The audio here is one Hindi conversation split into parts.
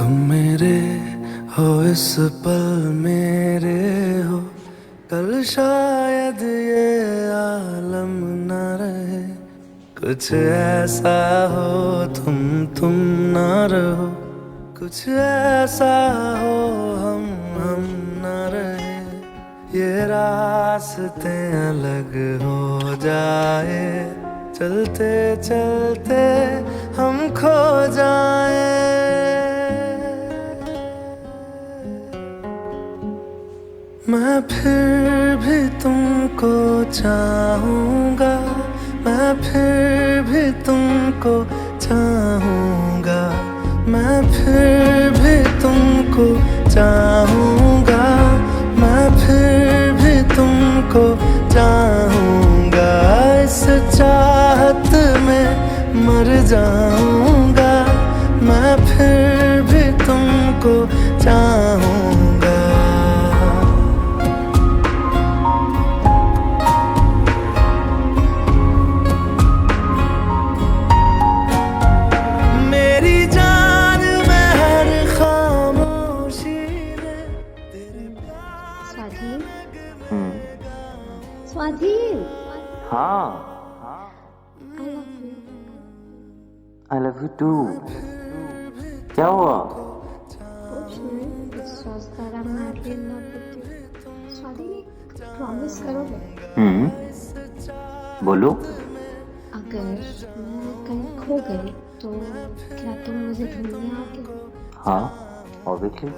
तुम मेरे हो इस पल मेरे हो, कल शायद ये आलम न रहे। कुछ ऐसा हो तुम ना रहो, कुछ ऐसा हो हम न रहे। ये रास्ते अलग हो जाए, चलते चलते हम खो जाए। मैं फिर भी तुमको चाहूँगा, मैं फिर भी तुमको चाहूँगा, मैं फिर भी तुमको चाहूँगा, मैं फिर भी तुमको चाहूँगा। इस चाहत में मर जाऊँगा, मैं फिर भी तुमको चाहूँगा। स्वाधीन, हाँ, I love you. I love you too. क्या हुआ? कुछ नहीं, it's just that I'm madly in love with you. स्वाधीन, एक promise करोगे? बोलो। अगर मैं कहीं खो गई तो क्या तुम मुझे ढूंढने आओगे? हाँ, obviously.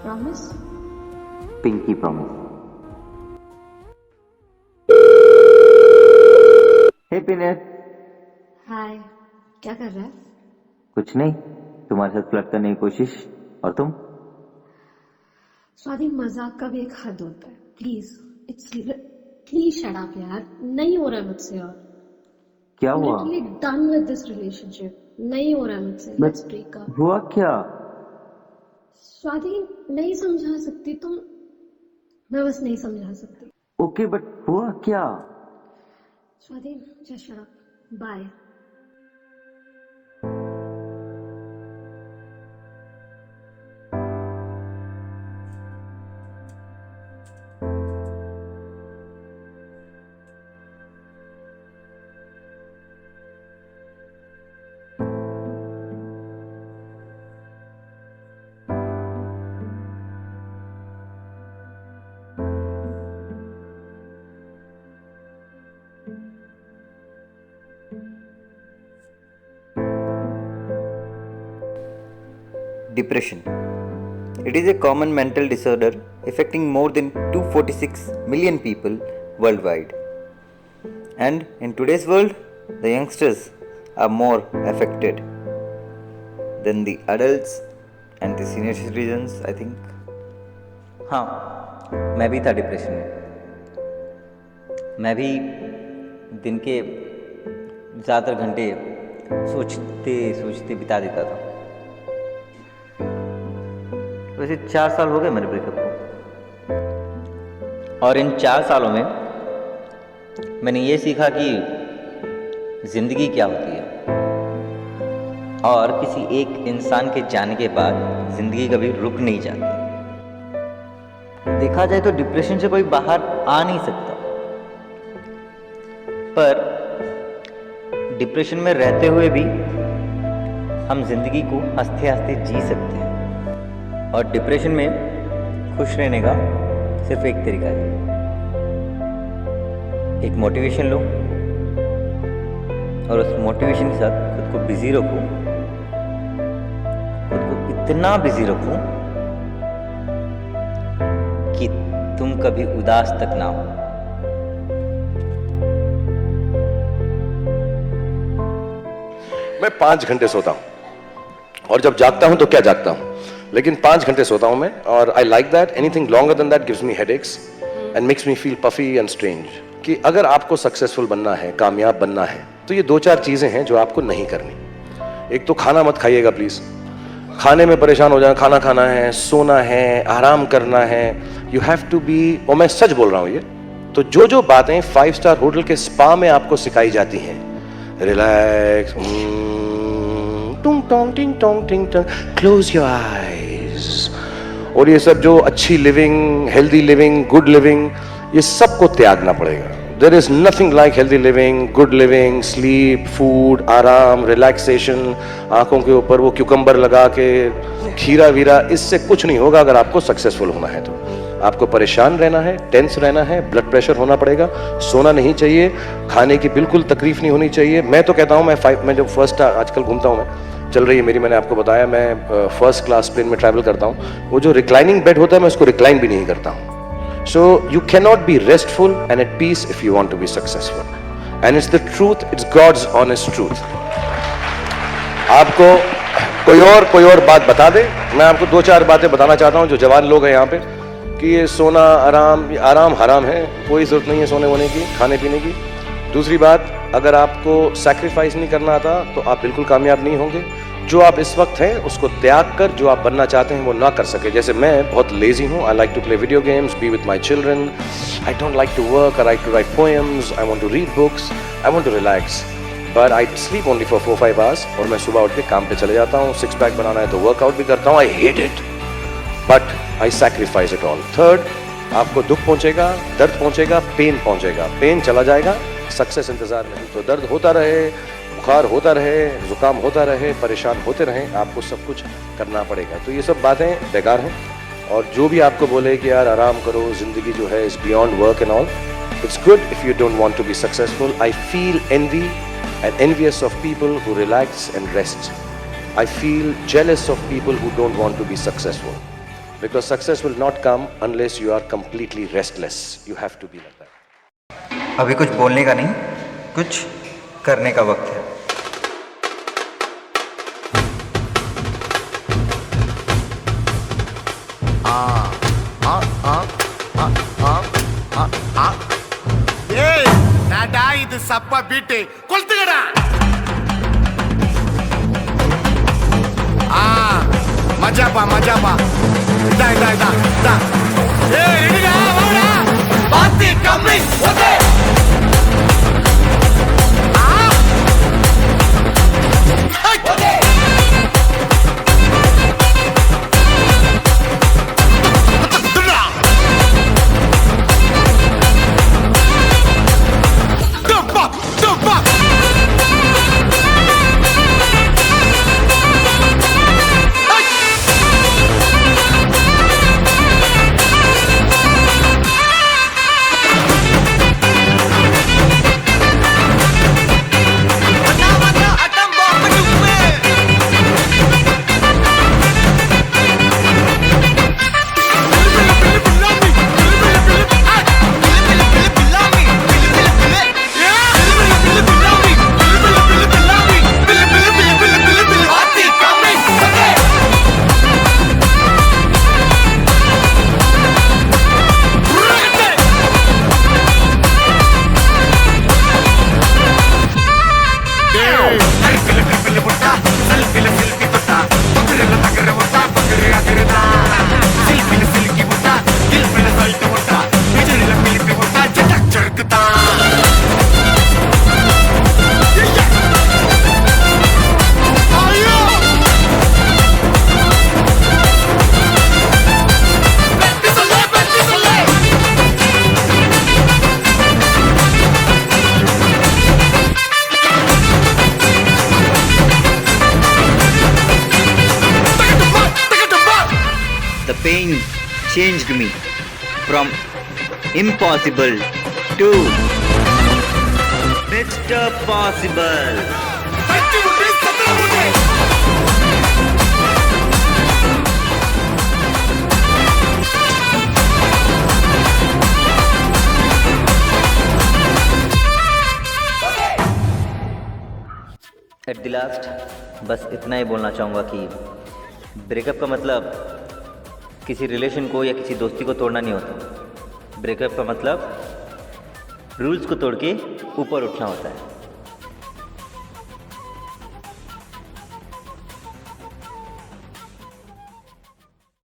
Promise? Pinky promise. Hey पिनेट। हाय, क्या कर रहा है? कुछ नहीं, तुम्हारे साथ फ्लर्ट करने की कोशिश। और तुम? स्वाधीन, मजाक का भी एक हद होता है। प्लीज शट अप यार, नहीं हो रहा है मुझसे। और क्या हुआ? Literally done with this relationship, नहीं हो रहा है मुझसे। Let's break up. हुआ क्या? स्वाधीन, नहीं समझा सकती तुम, मैं बस नहीं समझा सकती। ओके, बट हुआ क्या? Swadhin, just shut up, bye. Depression. It is a common mental disorder affecting more than 246 million people worldwide. And in today's world, the youngsters are more affected than the adults and the senior citizens, I think. हाँ, मैं भी था डिप्रेशन में। मैं भी दिन के ज़्यादातर घंटे सोचते बिता देता था। वैसे 4 साल हो गए मेरे ब्रेकअप को, और इन 4 सालों में मैंने ये सीखा कि जिंदगी क्या होती है, और किसी एक इंसान के जाने के बाद जिंदगी कभी रुक नहीं जाती। देखा जाए तो डिप्रेशन से कोई बाहर आ नहीं सकता, पर डिप्रेशन में रहते हुए भी हम जिंदगी को हंसते हंसते जी सकते हैं। और डिप्रेशन में खुश रहने का सिर्फ एक तरीका है, एक मोटिवेशन लो और उस मोटिवेशन के साथ खुद को बिजी रखो, खुद को इतना बिजी रखो कि तुम कभी उदास तक ना हो। मैं 5 घंटे सोता हूं, और जब जागता हूं तो क्या जागता हूं, लेकिन 5 घंटे सोता हूं मैं। और I like that. Anything longer than that gives me headaches and makes me feel puffy and strange. कि अगर आपको सक्सेसफुल बनना है, कामयाब बनना है, तो ये 2-4 चीजें हैं जो आपको नहीं करनी। एक तो खाना मत खाइएगा प्लीज, खाने में परेशान हो जाए। खाना खाना है, सोना है, आराम करना है। यू हैव टू बी, और मैं सच बोल रहा हूं ये, तो जो बातें 5 स्टार होटल के स्पा में आपको सिखाई जाती हैं, रिलैक्स, टुंग टोंग टिंग टोंग टिंग टोंग, क्लोज योर आईज। और ये सब जो अच्छी living, healthy living, good living, ये सबको त्यागना पड़ेगा। There is nothing like healthy living, good living, sleep, food, आराम, रिलैक्सेशन, आंखों के ऊपर वो क्यूकम्बर लगा के खीरा वीरा, इससे कुछ नहीं होगा। अगर आपको सक्सेसफुल होना है तो आपको परेशान रहना है, टेंस रहना है, ब्लड प्रेशर होना पड़ेगा, सोना नहीं चाहिए, खाने की बिल्कुल तकलीफ नहीं होनी चाहिए। मैं तो कहता हूँ, मैं जब फर्स्ट आजकल घूमता हूँ, मैं चल रही है मेरी, मैंने आपको बताया मैं फर्स्ट क्लास प्लेन में ट्रैवल करता हूँ, वो जो रिक्लाइनिंग बेड होता है मैं उसको रिक्लाइन भी नहीं करता हूँ। So you can not be restful and at peace if you want to be successful, and it's the truth, it's God's honest truth. आपको कोई और बात बता दे, मैं आपको 2-4 बातें बताना चाहता हूँ जो जवान लोग हैं यहाँ पे, कि ये सोना आराम हराम है, कोई जरूरत नहीं है सोने वोने की, खाने पीने की। दूसरी बात, अगर आपको सैक्रिफाइस नहीं करना आता तो आप बिल्कुल कामयाब नहीं होंगे। जो आप इस वक्त हैं उसको त्याग कर जो आप बनना चाहते हैं वो ना कर सके। जैसे मैं बहुत लेजी हूँ, I like to play video games, be with my children, I don't like to work, I like to write poems, I want to read books, I want to relax, but I sleep only for 4-5 hours. और मैं सुबह उठ के काम पे चले जाता हूँ, 6 पैक बनाना है तो वर्कआउट भी करता हूँ, I hate it but I sacrifice it all. Third, आपको दुख पहुंचेगा, दर्द पहुंचेगा, पेन पहुंचेगा, पेन चला जाएगा, सक्सेस इंतजार नहीं। तो दर्द होता रहे, बुखार होता रहे, जुकाम होता रहे, परेशान होते रहे, आपको सब कुछ करना पड़ेगा। तो ये सब बातें बेकार हैं। और जो भी आपको बोले कि यार आराम करो, जिंदगी जो है is beyond work and all, it's good if you don't want to be successful. I feel envy and envious of people who relax and rest. I feel jealous of people who don't want to be successful, because success will not come unless you are completely restless. You have to be like that. अभी कुछ बोलने का नहीं, कुछ करने का वक्त है। இது சப்ப பீட்டு கொளுத்துக்கடா. மஜாப்பா இதா ஏய் ரெடிடா வாடா பாத்தி கம்மி okay okay The pain changed me from impossible to Mr. Possible. At the last, बस इतना ही बोलना चाहूँगा कि ब्रेकअप का मतलब किसी रिलेशन को या किसी दोस्ती को तोड़ना नहीं होता। ब्रेकअप का मतलब रूल्स को तोड़ के ऊपर उठना होता है।